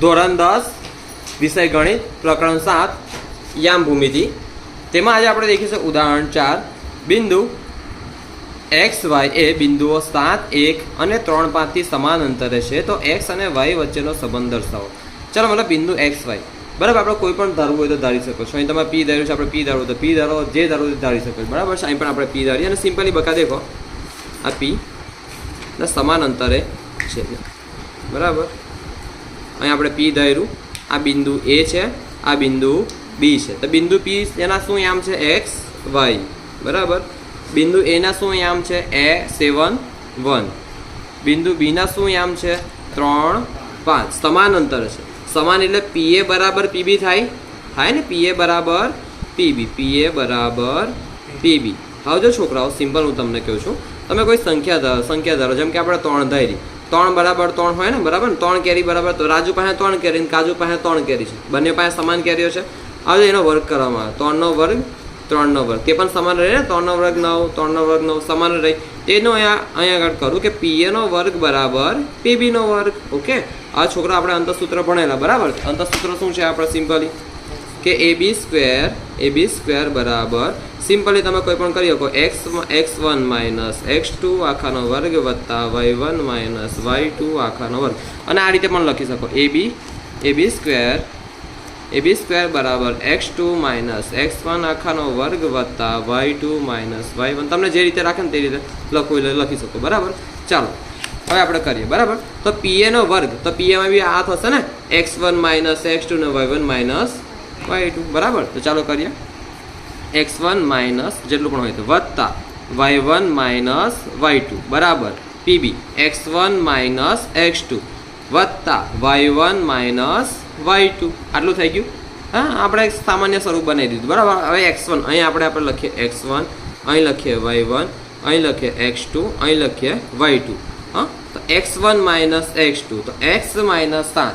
ધોરણ 10 વિષય ગણિત પ્રકરણ 7 યામ ભૂમિતિ। તેમાં આજે આપણે દેખીશું ઉદાહરણ 4 બિંદુ एक्स वाय ए बिंदुओं 7, 1 અને 3, 5 થી સમાન અંતરે છે તો एक्स અને y વચ્ચેનો સંબંધ દર્શાવો। ચાલો मतलब बिंदु एक्स वाय बराबर આપણે કોઈ પણ ધારવું હોય તો ધારી શકો છો। અહીં તમે p ધાર્યું છે, આપણે p ધારવું તો p ધારો, જે ધારવું તો ધારી શકો બરાબર છે। અહીં પણ આપણે p ધારીએ અને સિમ્પલી બકા દેખો આ p ના સમાન અંતરે છે બરાબર। અહીં આપણે p ધાર્યું, આ બિંદુ a છે, આ બિંદુ b છે તો બિંદુ p એના શું યામ છે x y બરાબર। बिंदु ए ना शू याम है a7 1, बिंदु बी ना शू याम है 3 5 समान अंतर है। समान एटले पीए बराबर पीबी थाय ने पीए बराबर पीबी, पीए बराबर पीबी। हाँ जो छोकराओ सिंपल हूँ तमने कहूँ छूँ, तमे कोई संख्या धारो जेम के आपणे 3 धारी, 3 बराबर 3 होय ने बराबर, 3 केरी बराबर तो राजू पासे 3 केरी ने काजू पासे 3 केरी छे, बंने पासे समान केरीओ छे। हवे एनो वर्ग करवामां आवे, 3 नो वर्ग 3 नो वर्ग, ते पण समान रहे 3 नो वर्ग 9, 3 नो वर्ग 9 समान रहे। तेनो अहीं આગળ करूँ कि पीए नो वर्ग बराबर पीबी नो वर्ग। ओके आ छोकरा आपणे अंतसूत्र भणेला बराबर। अंतसूत्र शुं छे आपणे सिम्पली कि ए बी स्क्वेर बराबर सिम्पली तमे कोई पण करी शको x1 माइनस x2 आखानो वर्ग वत्ता y1 माइनस y2 आखानो वर्ग, अने आ रीते पण लखी शको ए बी स्क्वेर बराबर x2 माइनस x1 आखानो वर्ग वत्ता y2 माइनस y1, तमने जे रीते राखे ते रीते लखी शको बराबर। चलो हवे आपणे करीए बराबर। तो पीए नो वर्ग तो पीए में भी आ थशे ने x1 माइनस x2 ने y1 माइनस y2 बराबर। तो चलो करिए x1 माइनस जेटलुं पण होय तो वत्ता y1 माइनस y2 बराबर पीबी x1 माइनस x2 वत्ता y1 माइनस y2 आटलू थई गयुं। हाँ आपणे सामान्य स्वरूप बनावी दीधुं बराबर। हवे x1 अहीं आपणे लखीए x1, अहीं लखीए y1, अहीं लखीए x2, अहीं लखीए y2। हाँ तो x1 माइनस x2 तो x माइनस 7,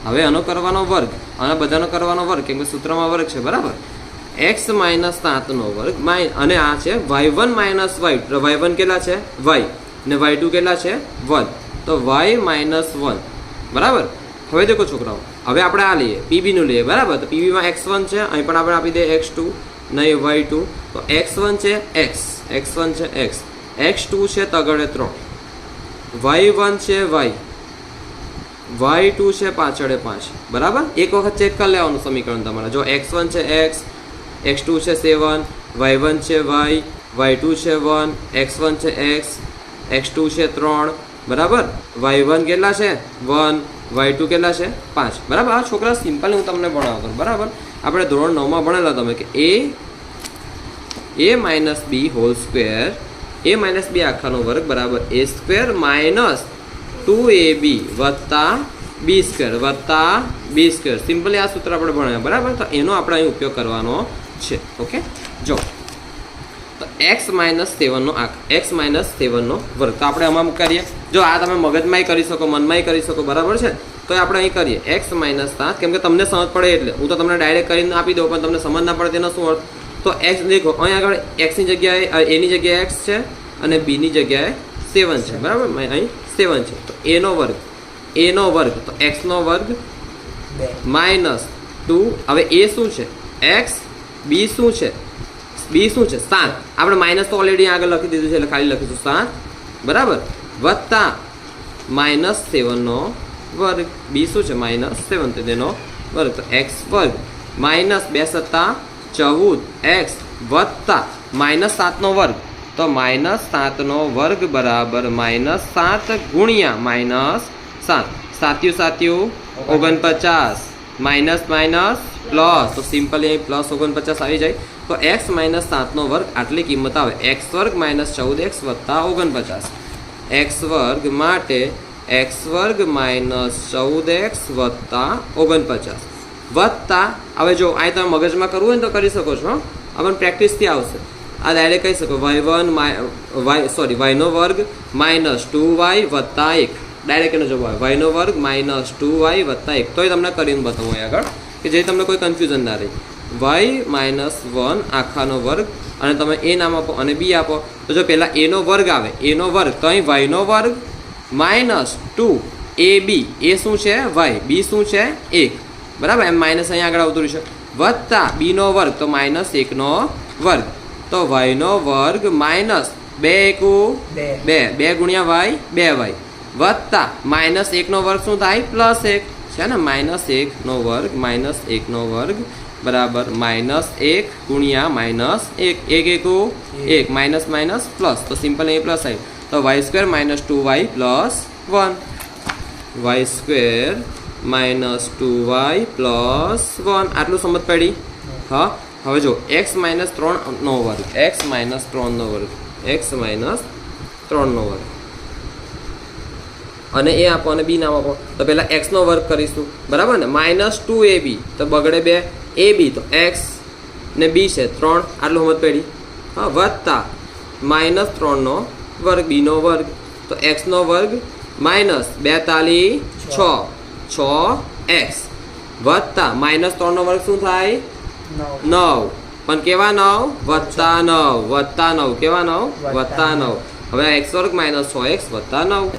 हवे आनो करवानो वर्ग, आना बधानो करवानो वर्ग केम के सूत्रमां वर्ग छे बराबर। x माइनस 7 नो वर्ग अने आ छे y1 माइनस y2, y1 केटला छे y ने y2 केटला छे 1 तो y माइनस 1 बराबर। हवे देखो छोकराओ हवे आपणे आ लईए पीबी नुं लईए बराबर। तो पीबी में x1 छे, अहीं पण आपणे आपी दे x2 नहीं y2 तो x1 छे x1 छे x, x2 छे तगड़े 3, y1 छे y2 छे पाछळे 5 बराबर। एक वखत चेक कर लेवानुं समीकरण तमारे जो x1 छे x, x2 छे 7, y1 छे y, y2 छे 1, x1 छे x, x2 छे 3 बराबर, y1 केटला छे 1, y2 केटला छे 5 बराबर। आ छोकरा सिम्पल हूँ तमने भणावतो बराबर। आपणे धोरण 9 में भणेला तमे कि a minus B whole square a minus B आखानो वर्ग बराबर a स्क्वेर माइनस 2ab वत्ता b स्क्वेर सिम्पली आ सूत्र आपणे भण्या बराबर। तो एनो आपणे અહીં उपयोग करवानो छे। ओके जो तो x माइनस 7 नो वर्ग तो आपणे आमां करीए जो आ तमे मगजमांय करी शको, मनमांय करी शको बराबर छे। तो आपणे અહીં करीए x माइनस 7 केम के तमने समज पड़े एटले हूँ तो तमने डायरेक्ट करीने आपी दઉં पण तमने समज ना पड़े तेनो शुं अर्थ। तो x देखो અહીં આગળ x ની જગ્યાએ a ની જગ્યાએ x છે અને b ની જગ્યાએ 7 છે બરાબર। અહીં 7 છે તો a નો વર્ગ तो x નો વર્ગ माइनस 2 હવે a શું છે x, b શું છે 7, આપણે माइनस तो ऑलरेडी આગળ લખી દીધું છે એટલે ખાલી લખીશું 7 બરાબર વત્તા माइनस 7 નો વર્ગ, b શું છે माइनस 7 તો તેનો વર્ગ તો x વર્ગ माइनस 2 સત્તા 14 x वत्ता माइनस 7 नो वर्ग तो माइनस 7 नो वर्ग बराबर माइनस 7 गुणिया माइनस 7 सात्यु 49 माइनस माइनस प्लस तो सिम्पली प्लस 49 आई जाए तो x माइनस 7 नो वर्ग आटली किंमत आवे x वर्ग माइनस 14x वत्ता 49 x वर्ग माटे x वर्ग माइनस 14x वत्ता 49 वत्ता हवे जो आ तमे मगजमां करवुं होय तो करी शको छो। अपन प्रेक्टिस थी आवशे आ डायरेक्ट कही शको y नो वर्ग माइनस 2y वत्ता 1 डायरेक्ट एनो जवाब y नो वर्ग माइनस 2y वत्ता 1 तो तमने करीने बतावुं આગળ कि जे तमने कोई कन्फ्यूजन ना रहे y माइनस 1 आखानो वर्ग अने तमे a नाम आपो अने b आपो तो जो पहला a नो वर्ग आवे a नो वर्ग तो अहीं y नो वर्ग माइनस 2 એ બી એ શું છે વાય, બી શું છે 1, બરાબર. એમ માઇનસ અહીંયા આગળ આવતું રહેશે. વત્તા બીનો વર્ગ તો માઇનસ 1નો વર્ગ, તો વાયનો વર્ગ માઇનસ 2 એકુ 2, 2 ગુણ્યા વાય 2 વાય, વત્તા માઇનસ 1નો વર્ગ શું થાય પ્લસ 1 છે ને, માઇનસ 1નો વર્ગ, માઇનસ 1નો વર્ગ બરાબર માઇનસ 1 ગુણ્યા માઇનસ 1, 1 એકુ 1, માઇનસ માઇનસ પ્લસ, તો સિમ્પલ અહીં પ્લસ આવ્યું, તો y square minus 2y plus 1, y square minus 2y plus 1. આટલું સમજ પડી. હા, હવે જો એક્સ માઇનસ 3નો વર્ગ, એક્સ માઇનસ 3નો વર્ગ, એક્સ માઇનસ 3નો વર્ગ, અને એ આપો અને બી નામ આપો. તો પહેલાં એક્સનો વર્ગ કરીશું, બરાબર ને. માઇનસ 2ab તો બગડે 2, ab તો એક્સ ને બી છે 3, આટલું સમજ પડી. હા, વત્તા માઇનસ 3નો વર્ગ, બીનો વર્ગ, તો એક્સનો વર્ગ માઇનસ 42 6x, વત્તા માઇનસ 3નો વર્ગ શું થાય 9, પણ કેવા 9 વત્તા 9, વત્તા 9, કેવા 9 વત્તા 9. હવે એક્સ વર્ગ માઇનસ 6x વત્તા 9,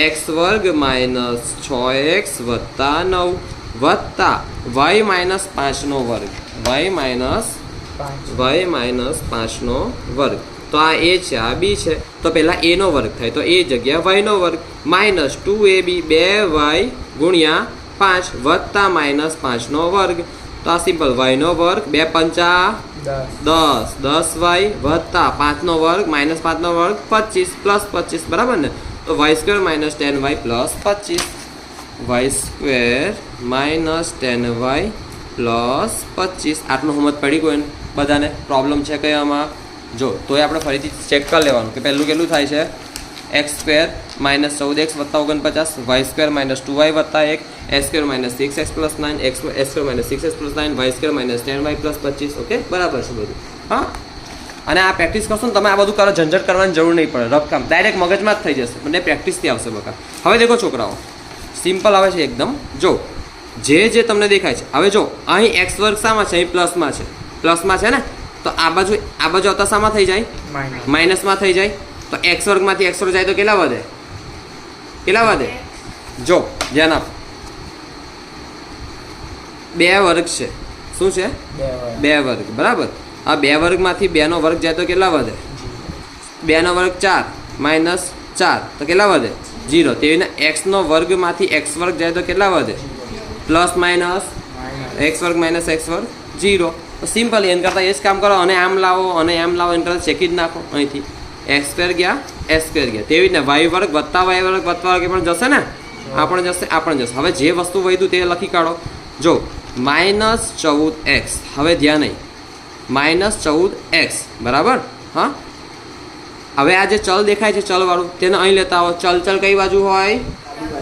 એક્સ વર્ગ માઇનસ 6x વત્તા 9, વત્તા વાય માઇનસ 5નો વર્ગ, વાય માઇનસ 5નો વર્ગ, તો આ એ છે આ બી છે, તો પહેલાં એનો વર્ગ થાય, તો એ જગ્યા વાયનો વર્ગ, માઇનસ 2ab 2y ગુણ્યા 5 વત્તા માઇનસ 5નો વર્ગ, તો આ સિમ્પલ વાયનો વર્ગ 2 પંચા 10, 10y વત્તા 5નો વર્ગ માઇનસ 5નો વર્ગ 25 પ્લસ 25, બરાબર ને. તો y square minus 10y plus 25, y square minus 10y plus 25. આટલું સમજ પડી કોઈને બધાને? પ્રોબ્લેમ છે કયામાં? જો તોય આપણે ફરીથી ચેક કરી લેવાનું કે પહેલું કેટલું થાય છે, એક્સ સ્ક્વેર માઇનસ 14x વત્તા 49, વાય સ્ક્વેર માઇનસ 2y વત્તા 1, x square minus 6x plus 9, x square minus 6x plus 9, y square minus 10y plus 25. Okay, બરાબર છે બધું. હા, અને આ પ્રેક્ટિસ કરશો ને તમે, આ બધું કરો, ઝંઝટ કરવાની જરૂર નહીં પડે, રફ કામ ડાયરેક્ટ મગજમાં જ થઈ જશે, મને પ્રેક્ટિસથી આવશે બકા. હવે દેખો છોકરાઓ, સિમ્પલ આવે છે એકદમ. જો જે તમને દેખાય છે, હવે જો અહીં એક્સ વર્ગ શામાં છે, અહીં પ્લસમાં છે, પ્લસમાં છે ને, તો આ બાજુ આવતા શામાં થઈ જાય માઇનસમાં થઈ જાય, તો એક્સ વર્ગમાંથી એક્સ વર્ગ જાય તો કેટલા વધે, કેટલા વધે? જો ધ્યાન આપ, 2 વર્ગ છે, શું છે 2 વર્ગ, બરાબર. આ 2 વર્ગમાંથી 2નો વર્ગ જાય તો કેટલા વધે, 2નો વર્ગ 4 માઇનસ 4 તો કેટલા વધે 0. તેવીને એક્સનો વર્ગમાંથી એક્સ વર્ગ જાય તો કેટલા વધે, પ્લસ માઇનસ એક્સ વર્ગ માઇનસ એક્સ વર્ગ 0. તો સિમ્પલ એને કરતાં એ જ કામ કરો, અને આમ લાવો અને આમ લાવો, એને કરતાં ચેકી જ નાખો. અહીંથી એક્સ સ્ક્વેર ગયા, એક્સ સ્ક્વેર ગયા, તેવી રીતે વાય વર્ગ વત્તા વાય વર્ગ વત્તા વર્ગ પણ જશે ને, આ પણ જશે, આ પણ જશે. હવે જે વસ્તુ વધ્યું તે લખી કાઢો. જો માઇનસ 14x, હવે ધ્યાન નહીં, માઇનસ 14x બરાબર. હા, હવે આ જે ચલ દેખાય છે ચલવાળું, તેને અહીં લેતા આવો. ચલ કઈ બાજુ હોય,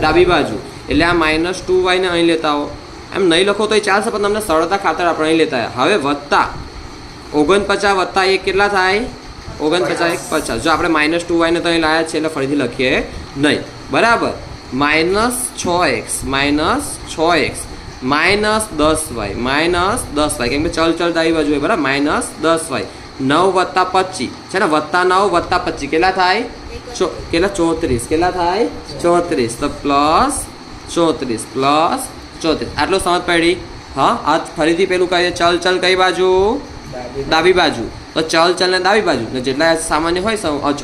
ડાબી બાજુ, એટલે આ માઇનસ 2y ને અહીં લેતા આવો. એમ નહીં લખો તોય ચાલશે, પણ તમને સરળતા ખાતર આપણે અહીં લેતા આવ્યા. હવે વત્તા 49 વત્તા 1 કેટલા થાય, 49 1 50. જો આપણે માઇનસ 2y ને તો અહીં લાયા છે એટલે ફરીથી લખીએ નહીં, બરાબર. Minus 6x minus 6x minus 10y minus 10y, કેમ કે ચલ ડાબી બાજુ હોય, બરાબર. માઇનસ 10y, 9 વત્તા 25 છે ને, વત્તા 9 વત્તા 25 કેટલા થાય, કેટલા 34, કેટલા થાય 34, તો પ્લસ 34 પ્લસ 34. આટલો સમજ પડી. હા, આ ફરીથી પેલું કહીએ, ચલ કઈ બાજુ, ડાબી બાજુ, તો ચલ ને ડાબી બાજુ, ને જેટલા સામાન્ય હોય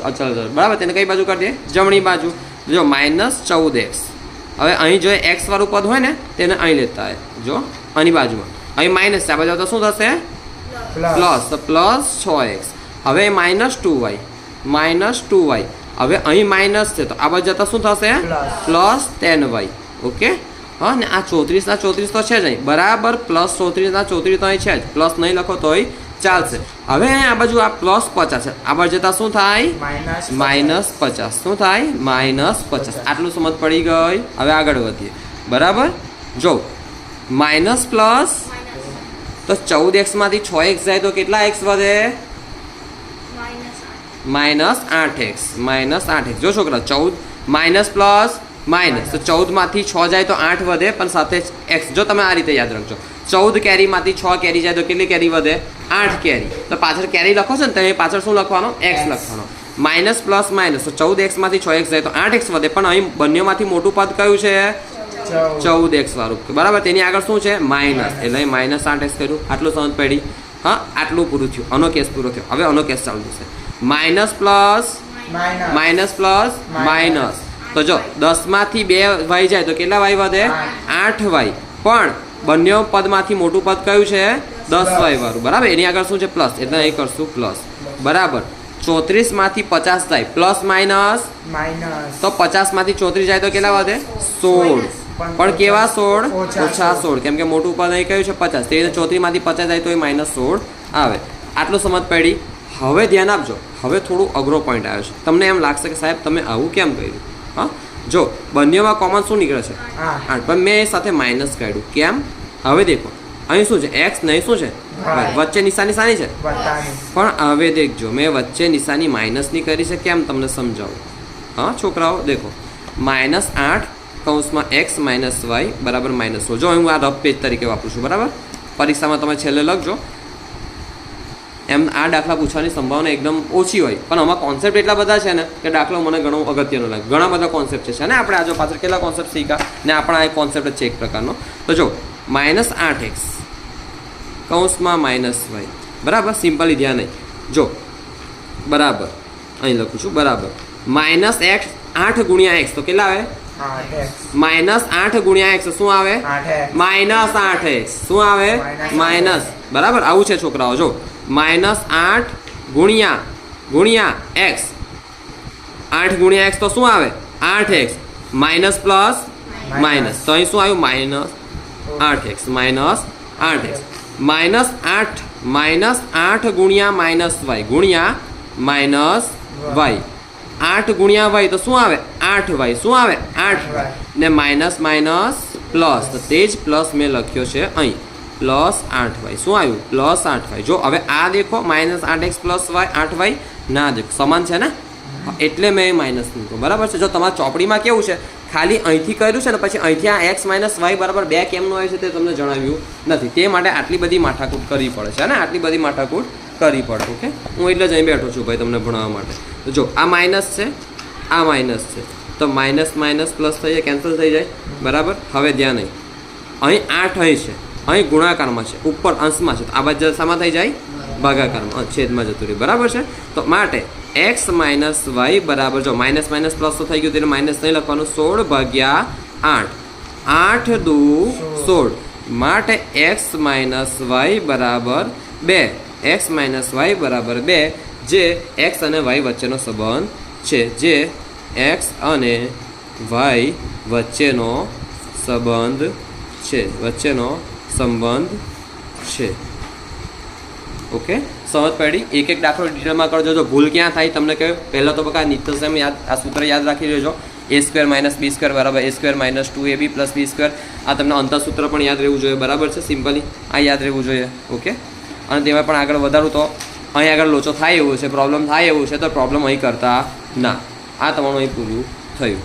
અચલ, બરાબર, તેને કઈ બાજુ કરી દે, જમણી બાજુ. જો માઇનસ 14x, હવે અહીં જો એક્સ વાળું પદ હોય ને તેને અહીં લેતા હોય, જો આની બાજુમાં, અહીં માઇનસ છે, આ બાજુ તો શું થશે પ્લસ, તો પ્લસ 6x. હવે માઇનસ 2y, હવે અહીં માઇનસ છે, તો આ બાજુ જતા શું થશે પ્લસ 10y. ઓકે, હા, ને આ 34 તો છે જ અહીં, બરાબર. પ્લસ 34 તો અહીં છે જ, પ્લસ નહીં લખો તોય ચાલશે. હવે આ બાજુ આ પ્લસ 50 છે, આ બાજુ જતા શું થાય માઇનસ 50, શું થાય માઇનસ 50. આટલું સમજ પડી ગઈ. હવે આગળ વધીએ, બરાબર. જો માઇનસ પ્લસ, તો 14x માંથી 6x જાય તો કેટલા x વધે, માઇનસ 8x, માઇનસ 8x. જો છોકરા 14 માઇનસ પ્લસ માઇનસ, તો 14 માંથી 6 જાય તો 8 વધે, પણ સાથે x. જો તમે આ રીતે યાદ રાખજો, 14 કેરીમાંથી 6 કેરી જાય તો કેટલી કેરી વધે, 8 કેરી. તો પાછળ કેરી લખો છો ને, તો પાછળ શું લખવાનો, x લખવાનો. માઇનસ પ્લસ માઇનસ તો 14x માંથી 6x જાય તો 8x વધે, પણ અહીં બંનેમાંથી મોટું પદ કયું છે? 14x વાળું, બરાબર. તેની આગળ શું છે? માઇનસ, એટલે અહીં માઇનસ 8x કર્યું. આટલું સમજ પડી? હા, આટલું પૂરું થયું. આનો કેસ પૂરો થયો. હવે આનો કેસ ચાલુ થશે. Minus plus minus plus minus, તો જો 10 માંથી 2y જાય તો કેટલા y વધે? 8y. પણ બંને પદમાંથી મોટું પદ કયું છે? 10y વાળું, બરાબર. એની આગળ શું છે? પ્લસ, એટલે અહીં કરશું પ્લસ, બરાબર. 34 માંથી 50 જાય પ્લસ માઇનસ, તો 50 માંથી 34 જાય તો કેટલા વધે? 16. પણ કેવા 16? ઓછા 16, કેમ કે મોટું પદ અહીં કયું છે? 50. તે 34 માંથી 50 જાય તો એ -16 આવે. આટલું સમજ પડી? હવે ધ્યાન આપજો, હવે થોડું અઘરો પોઈન્ટ આવ્યો છે. તમને એમ લાગશે કે સાહેબ તમે આવું કેમ કર્યું? હા, જો બંનેમાં કોમન શું નીકળે છે? 8, પણ મેં એ સાથે માઇનસ કાઢ્યું. કેમ? હવે દેખો અહીં શું છે? x નહીં, શું છે? વચ્ચે નિશાની શાની છે? પણ હવે દેખજો, મેં વચ્ચે નિશાની માઇનસની કરી છે. કેમ? તમને સમજાવું. હા છોકરાઓ, દેખો -8 કૌંસમાં x માઇનસ y બરાબર -16. જો હું આ રફ પેજ તરીકે વાપરું છું, બરાબર. પરીક્ષામાં તમે છેલ્લે લખજો. એમ આ દાખલા પૂછવાની સંભાવના એકદમ ઓછી હોય, પણ આમાં કોન્સેપ્ટ એટલા બધા છે ને કે દાખલો મને ઘણો અગત્યનો લાગે. ઘણા બધા કોન્સેપ્ટ છે ને આપણે આજે પાછળ કેટલા કોન્સેપ્ટ શીખ્યા ને આપણા આ કોન્સેપ્ટ જ છે એક પ્રકારનો. તો જો -8x કૌંસમાં -y બરાબર. સિમ્પલી ધ્યાન નહીં, જો બરાબર અહીં લખું છું, બરાબર. -x 8 ગુણ્યા x તો કેટલા આવે? -8 ગુણ્યા x શું આવે? -8x શું આવે? માઇનસ, બરાબર. આવું છે છોકરાઓ. જો -8 ગુણ્યા x, 8 ગુણ્યા x તો શું આવે? 8x માઇનસ પ્લસ માઇનસ, તો અહીં શું આવ્યું? -8x -8x -8 ગુણ્યા -y ગુણ્યા -y, 8 ગુણ્યા y તો શું આવે? 8y શું આવે? 8y ને માઇનસ માઇનસ પ્લસ, તો તે જ પ્લસ મેં લખ્યો છે અહીં, પ્લસ 8y શું આવ્યું? Plus 8y. જો હવે આ દેખો -8x પ્લસ y 8y ના દેખો સમાન છે ને, એટલે મેં માઇનસ મૂક્યો, બરાબર છે. જો તમારા ચોપડીમાં કેવું છે, ખાલી અહીંથી કર્યું છે ને પછી અહીંથી આ x y બરાબર 2 કેમનું આવે છે તે તમને જણાવ્યું નથી. તે માટે આટલી બધી માથાકૂટ કરવી પડે છે ને, આટલી બધી માથાકૂટ કરવી પડે. ઓકે, હું એટલે જ અહીં બેઠો છું ભાઈ તમને ભણાવવા માટે. તો જો આ માઇનસ છે, આ માઇનસ છે, તો માઇનસ માઇનસ પ્લસ થઈ જાય, કેન્સલ થઈ જાય, બરાબર. હવે ધ્યાન અહીં 8 અહીં છે, અહીં ગુણાકારમાં છે, ઉપર અંશમાં છે, તો આ બાજુ શામાં થઈ જાય? ભાગાકારમાં, છેદમાં જતું રહે, બરાબર છે. તો માટે x y બરાબર, જો માઇનસ માઇનસ પ્લસ તો થઈ ગયું, તેને માઇનસ નહીં લખવાનું. 16/8, 8 દુ 16, માટે x y બરાબર 2, x y બરાબર 2, જે x અને y વચ્ચેનો સંબંધ છે, જે x અને y વચ્ચેનો સંબંધ છે. ઓકે, સમજ પડી? એક એક દાખલો ડિટેલમાં કરજો. જો ભૂલ ક્યાં થાય તમને કહ્યું, પહેલાં તો બકા નિત્યસમ યાદ, આ સૂત્ર યાદ રાખી લેજો. a² - b² બરાબર a² - 2ab + b². આ તમને અંતઃસૂત્ર પણ યાદ રહેવું જોઈએ, બરાબર છે. સિમ્પલી આ યાદ રહેવું જોઈએ. ઓકે, અને તેમાં પણ આગળ વધારું તો અહીં આગળ લોચો થાય એવું છે, પ્રોબ્લેમ થાય એવું છે, તો પ્રોબ્લેમ અહીં કરતા ના. આ તમારું અહીં પૂરું થયું.